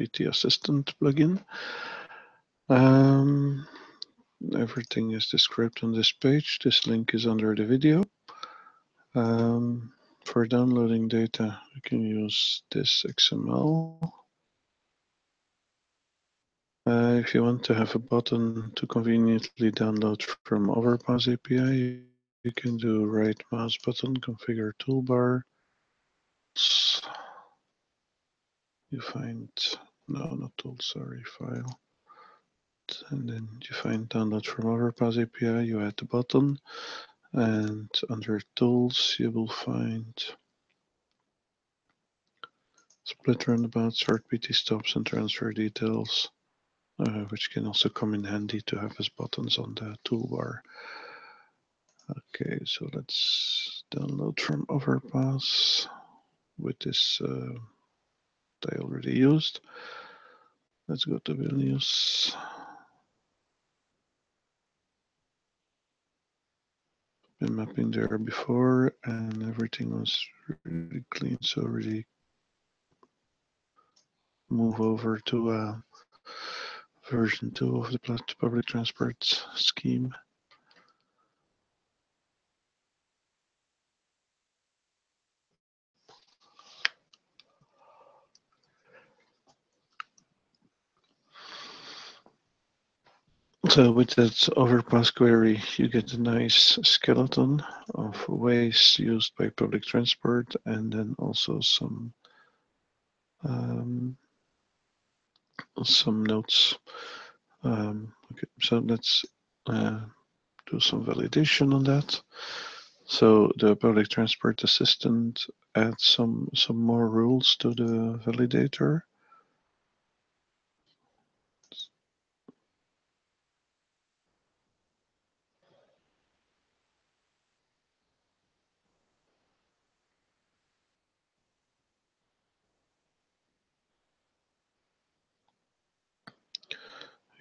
PT Assistant plugin. Everything is described on this page. This link is under the video. For downloading data, you can use this XML. If you want to have a button to conveniently download from Overpass API, you can do right mouse button, configure toolbar. You find, no, not tool, sorry, file. And then you find download from Overpass API, you add the button, and under tools, you will find split roundabout, sort PT stops, and transfer details, which can also come in handy to have as buttons on the toolbar. Okay, so let's download from Overpass with this that I already used. Let's go to Vilnius. Been mapping there before and everything was really clean, so really move over to version 2 of the public transport scheme. So with that Overpass query, you get a nice skeleton of ways used by public transport, and then also some notes. Okay, so let's do some validation on that. So the public transport assistant adds some more rules to the validator.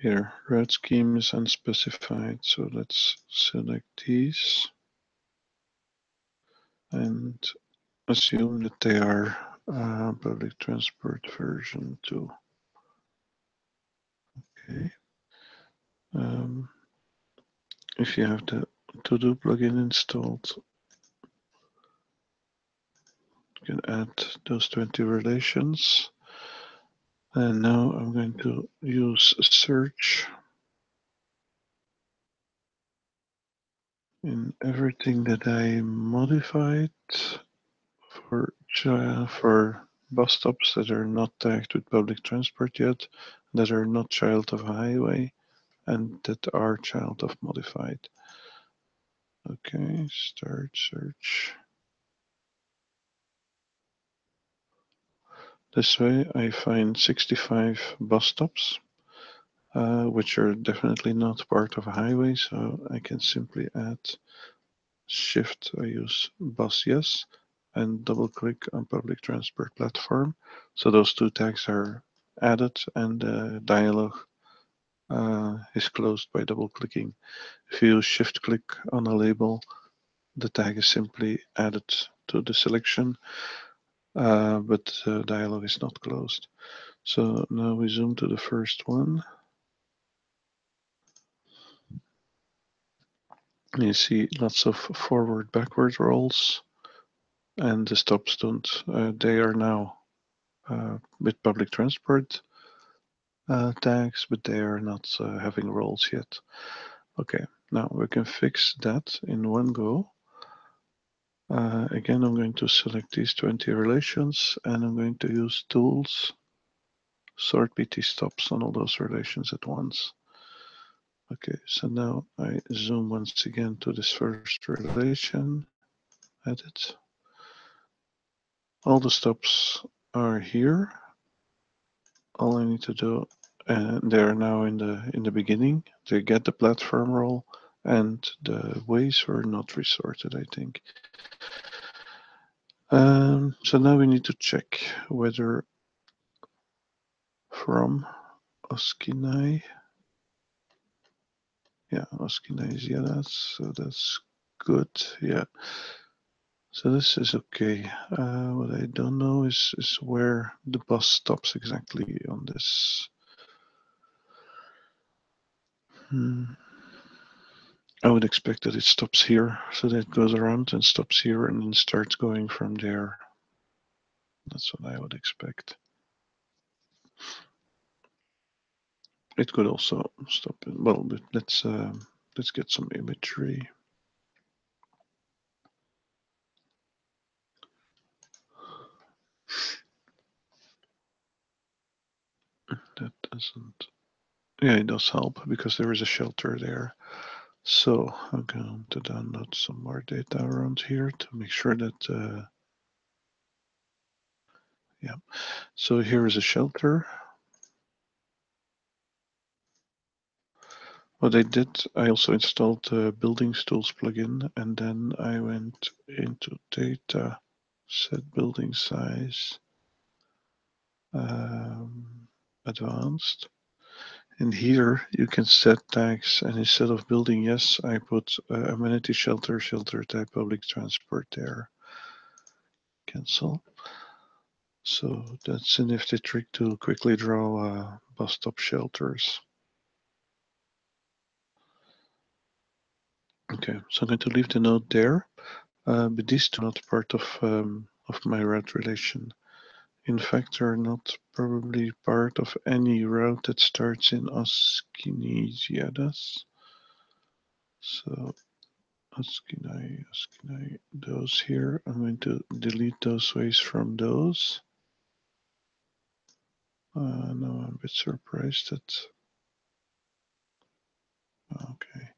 Here, route scheme is unspecified, so let's select these and assume that they are public transport version 2. Okay. If you have the to-do plugin installed, you can add those 20 relations. And now I'm going to use search in everything that I modified for bus stops that are not tagged with public transport yet, that are not child of highway, and that are child of modified. Okay, start search. This way I find 65 bus stops, which are definitely not part of a highway, so I can simply add Shift, I use bus yes, and double click on public transport platform. So those two tags are added and the dialog is closed by double clicking. If you shift click on a label, the tag is simply added to the selection, but the dialog is not closed. So now we zoom to the first one. You see lots of forward-backward rolls, and the stops don't. They are now with public transport tags, but they are not having rolls yet. Okay, now we can fix that in one go. Again, I'm going to select these 20 relations, and I'm going to use tools, sort PT stops on all those relations at once. Okay, so now I zoom once again to this first relation, edit. All the stops are here. All I need to do, and they're now in the beginning. They get the platform roll, and the ways were not resorted, I think. So now we need to check whether from Oskinai. Yeah, Oskinai is yeah, so that's good. Yeah. So this is okay. What I don't know is where the bus stops exactly on this. I would expect that it stops here, so that it goes around and stops here and then starts going from there. That's what I would expect. It could also stop. Well, but let's get some imagery. That doesn't. Yeah, it does help because there is a shelter there. So I'm going to download some more data around here to make sure that. Yeah. So here is a shelter. What I did, I also installed the Buildings Tools plugin, and then I went into data, set building size, advanced. And here you can set tags, and instead of building yes, I put amenity shelter, shelter type public transport there. Cancel. So that's a nifty trick to quickly draw bus stop shelters. Okay, so I'm going to leave the node there, but these two are not part of my route relation. In fact, they're not probably part of any route that starts in Askinesiadas. So Askinai, those here. I'm going to delete those ways from those. No, I'm a bit surprised that. Okay,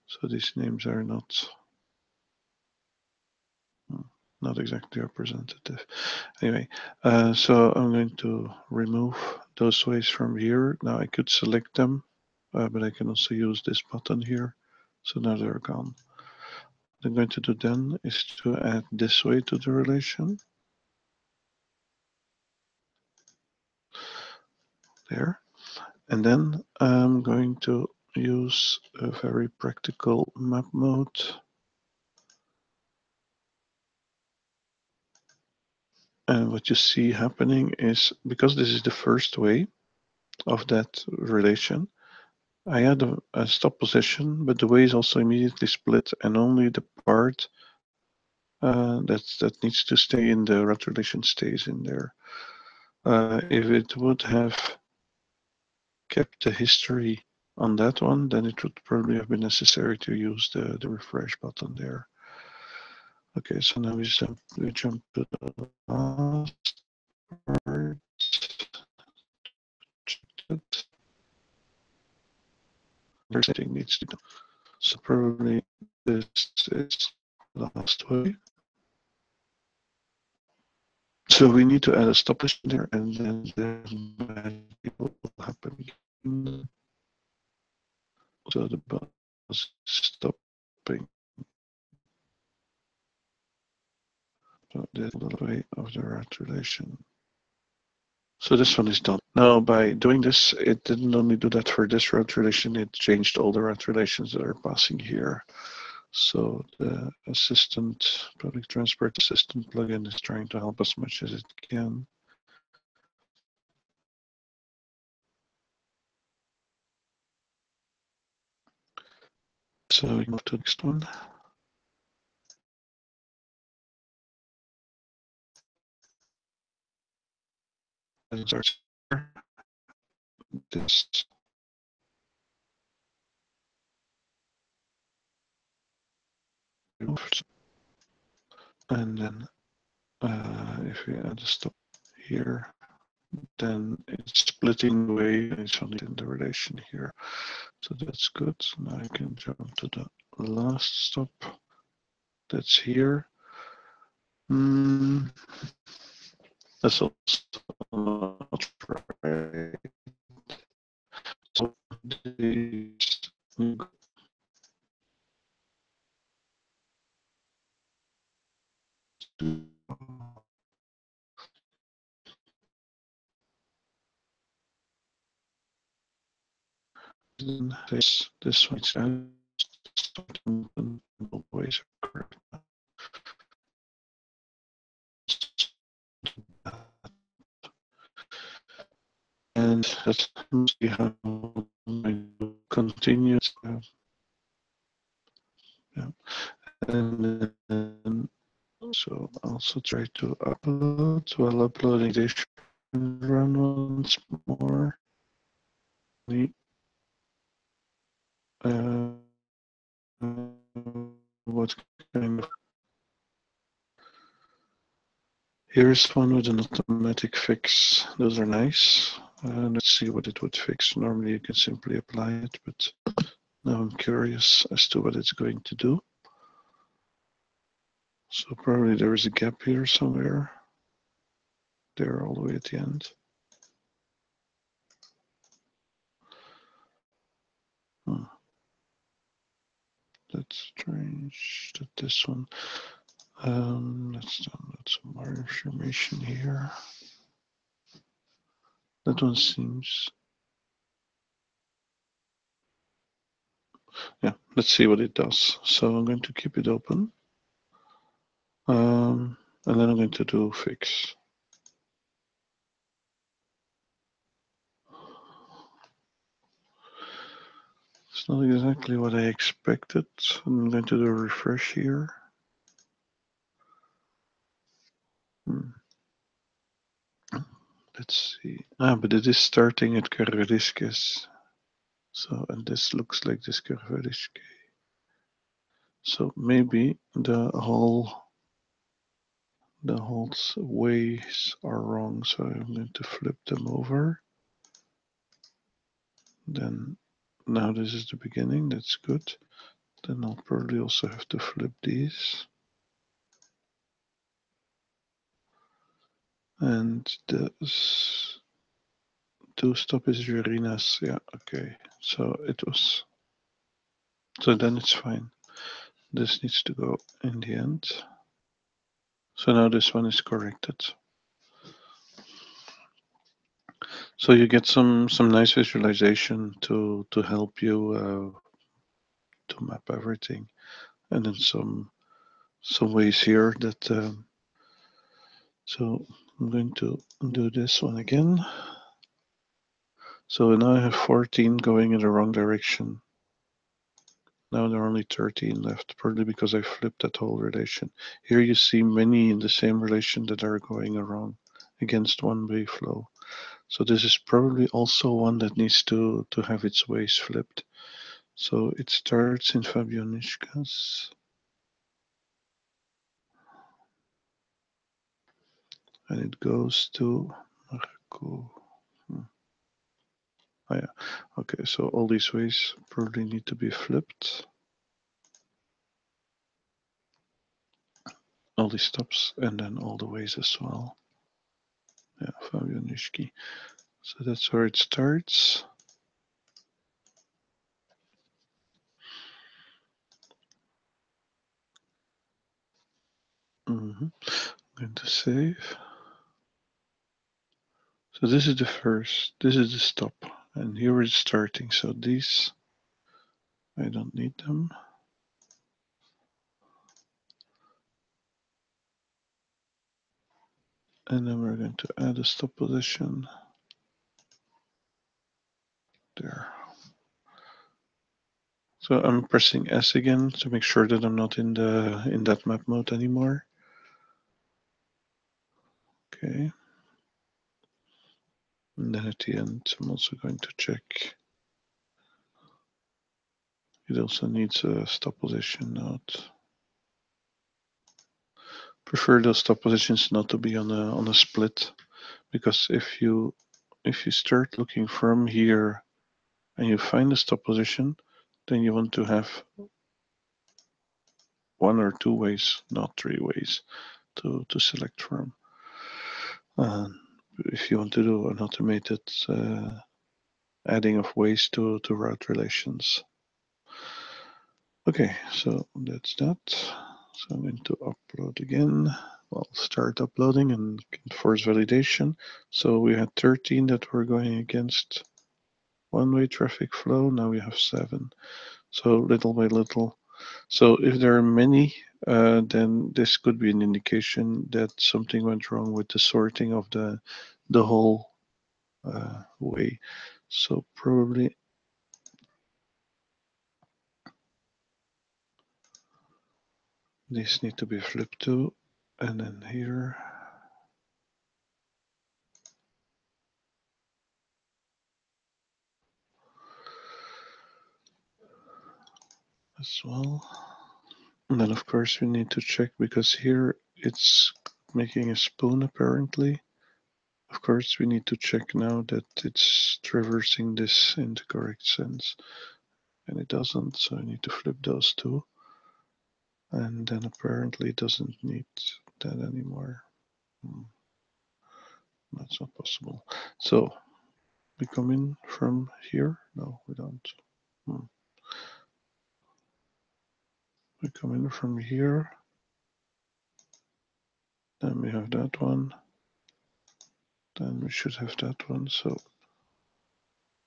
so these names are not exactly representative. Anyway, so I'm going to remove those ways from here. Now I could select them, but I can also use this button here. So now they're gone. What I'm going to do then is to add this way to the relation. There. And then I'm going to use a very practical map mode. And what you see happening is, because this is the first way of that relation, I had a stop position, but the way is also immediately split, and only the part that needs to stay in the route relation stays in there. If it would have kept the history on that one, then it would probably have been necessary to use the refresh button there. Okay, so now we jump to the last part. Everything needs to be done. So probably this is the last way. So we need to add a stop position there, and then the magic will happen again. So the bus is stopping the way of the route relation. So this one is done. Now, by doing this, it didn't only do that for this route relation, it changed all the route relations that are passing here. So the assistant, public transport assistant plugin is trying to help as much as it can. So we move to the next one. And starts here. This. And then if we add a stop here, then it's splitting away and it's only in the relation here. So that's good. Now I can jump to the last stop. That's here. That's also not right. So this one's ways are correct. let's see how I continue. Yeah. And then, so also try to upload. While uploading, they should run once more. Uh, what kind of... Here's one with an automatic fix. Those are nice. Let's see what it would fix. Normally you can simply apply it, but now I'm curious as to what it's going to do. So probably there is a gap here somewhere. There, all the way at the end. Hmm. That's strange that this one. Let's download some more information here. That one seems... Yeah, let's see what it does. So I'm going to keep it open. And then I'm going to do fix. It's not exactly what I expected. I'm going to do a refresh here. Let's see. But it is starting at Karadiskis. So, and this looks like this Karadiske. So maybe the whole ways are wrong. So I'm going to flip them over. Then now this is the beginning. That's good. Then I'll probably also have to flip these. And this two stop is Urina's. Yeah, okay. So it was. So then it's fine. This needs to go in the end. So now this one is corrected. So you get some nice visualization to help you to map everything, and then some ways here that. So I'm going to do this one again. So now I have 14 going in the wrong direction. Now there are only 13 left, partly because I flipped that whole relation. Here you see many in the same relation that are going wrong against one-way flow. So this is probably also one that needs to have its ways flipped. So it starts in Fabianishkas. And it goes to Marco. Oh yeah, okay, so all these ways probably need to be flipped. All these stops and then all the ways as well. Yeah, Fabianishki. So that's where it starts. I'm going to save. So this is the first, this is the stop, and here it's starting. So these, I don't need them. And then we're going to add a stop position there. So I'm pressing S again to make sure that I'm not in that map mode anymore. Okay. And then at the end, I'm also going to check. It also needs a stop position node. Prefer those stop positions not to be on a split, because if you start looking from here and you find a stop position, then you want to have one or two ways, not three ways, to select from. If you want to do an automated adding of ways to route relations. Okay, so that's that. So I'm going to upload again. Well, start uploading and force validation. So we had 13 that were going against one-way traffic flow. Now we have 7. So little by little. So if there are many, then this could be an indication that something went wrong with the sorting of the whole way. So probably these need to be flipped too. And then here. As well. And then of course we need to check because here it's making a spoon apparently. Of course we need to check now that it's traversing this in the correct sense. And it doesn't, so I need to flip those two. And then apparently it doesn't need that anymore. That's not possible. So we come in from here? No, we don't. We come in from here. Then we have that one. Then we should have that one. So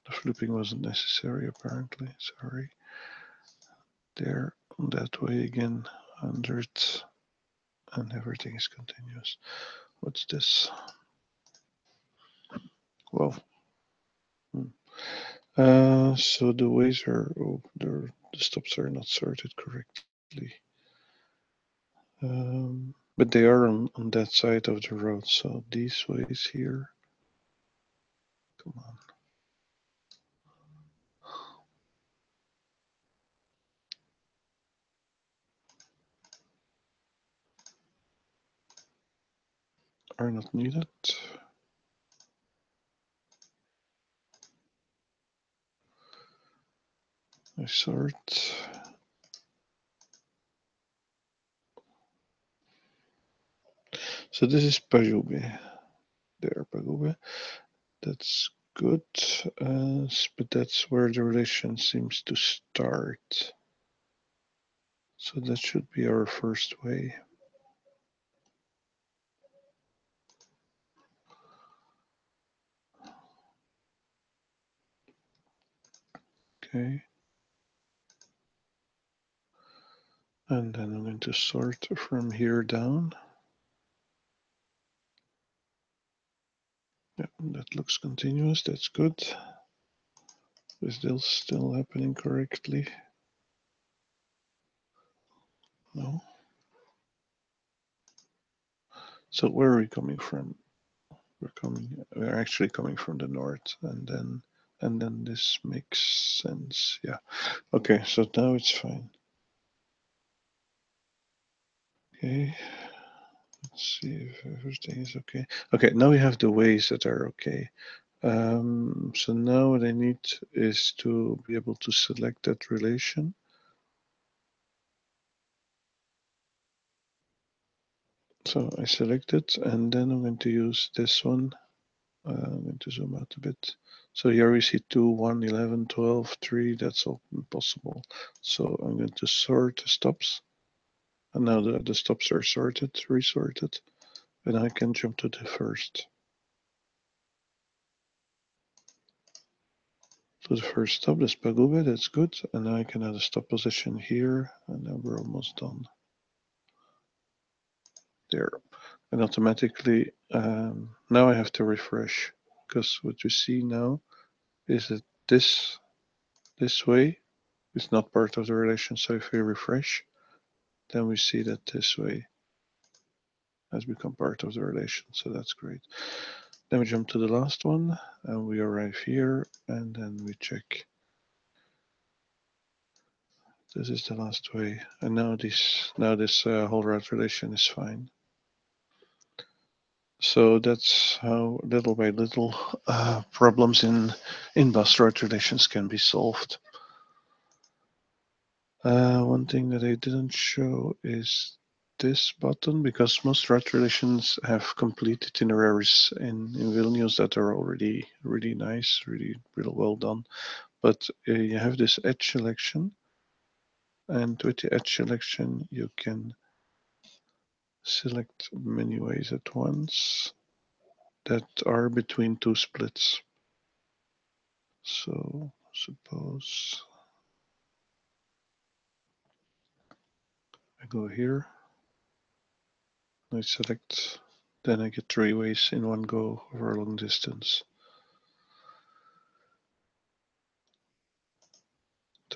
the flipping wasn't necessary apparently. Sorry. There, that way again, 100, and everything is continuous. What's this? Well, so the ways are, oh, the stops are not sorted correctly. But they are on that side of the road. So these ways here, come on. Are not needed. I sort. So this is Pajube. There, Pajube. That's good, but that's where the relation seems to start. So that should be our first way. Okay. And then I'm going to sort from here down. Yeah, that looks continuous. That's good. Is this still happening correctly? No. So where are we coming from? We're actually coming from the north, and then this makes sense. Yeah. Okay, so now it's fine. Okay. Let's see if everything is okay. Okay, now we have the ways that are okay. So now what I need is to be able to select that relation. So I select it, and then I'm going to use this one. I'm going to zoom out a bit. So here we see 2, 1, 11, 12, 3. That's all possible. So I'm going to sort the stops. And now the stops are sorted, resorted. And I can jump to the first. To the first stop, the Spagube, that's good. And now I can add a stop position here. And then we're almost done. There. And automatically, now I have to refresh. Because what you see now is that this way is not part of the relation. So if we refresh, then we see that this way has become part of the relation. So that's great. Then we jump to the last one and we arrive here and then we check. This is the last way. And now this whole route relation is fine. So that's how little by little problems in bus route relations can be solved. One thing that I didn't show is this button because most route relations have complete itineraries in Vilnius that are already really nice, really well done. But you have this edge selection, and with the edge selection you can select many ways at once that are between two splits. So suppose I go here, I select, then I get 3 ways in one go over a long distance.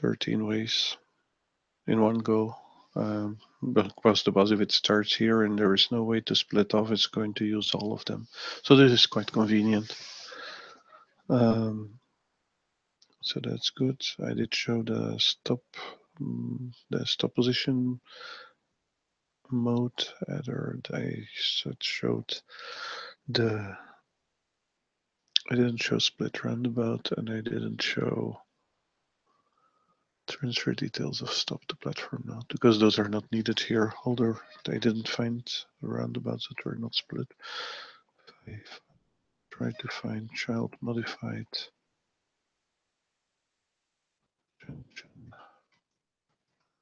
13 ways in one go. Because the bus, if it starts here and there is no way to split off, it's going to use all of them. So this is quite convenient. So that's good. I did show the stop position mode header. I showed the. I didn't show split roundabout, and I didn't show transfer details of stop to platform node because those are not needed here. Although I didn't find roundabouts that were not split. I tried to find child modified junction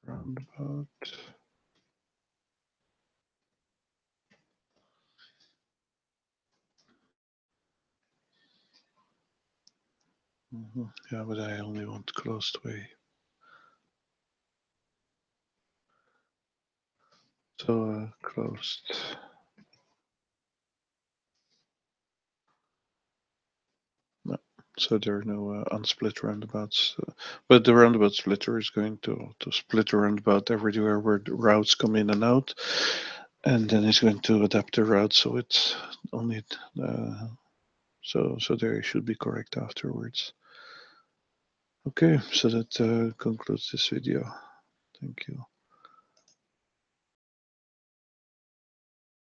roundabout. Yeah, but I only want closed way. So closed. No, so there are no unsplit roundabouts. But the roundabout splitter is going to split the roundabout everywhere where the routes come in and out. And then it's going to adapt the route so it's only so there should be correct afterwards. Okay, so that concludes this video. Thank you.